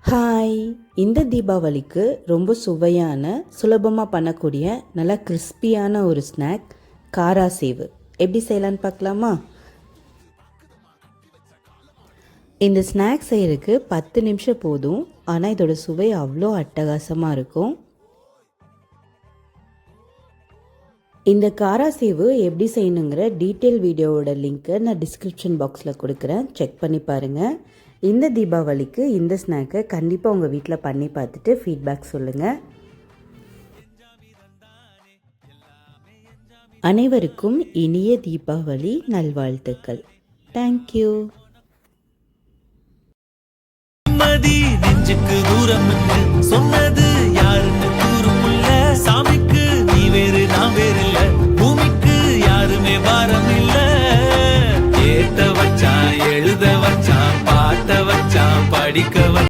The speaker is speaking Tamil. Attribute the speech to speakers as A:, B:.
A: ஹாய்! இந்த தீபாவளிக்கு ரொம்ப சுவையான, சுலபமாக பண்ணக்கூடிய நல்லா கிறிஸ்பியான ஒரு ஸ்நாக் காரா சேவு எப்படி செய்யலான்னு பார்க்கலாமா? இந்த ஸ்நாக் செய்யறதுக்கு 10 நிமிஷம் போதும். ஆனால் இதோட சுவை அவ்வளோ அட்டகாசமாக இருக்கும். இந்த காரா சேவு எப்படி செய்யணுங்கிற டீட்டெயில் வீடியோவோட லிங்க்கை நான் டிஸ்கிரிப்ஷன் பாக்ஸில் கொடுக்குறேன், செக் பண்ணி பாருங்கள். இந்த தீபாவளிக்கு இந்த ஸ்நாக்கை கண்டிப்பாக உங்கள் வீட்டில் பண்ணி பார்த்துட்டு ஃபீட்பேக் சொல்லுங்கள். அனைவருக்கும் இனிய தீபாவளி நல்வாழ்த்துக்கள். தேங்க்யூ.
B: நெஞ்சுக்கு தூரம் சொன்னது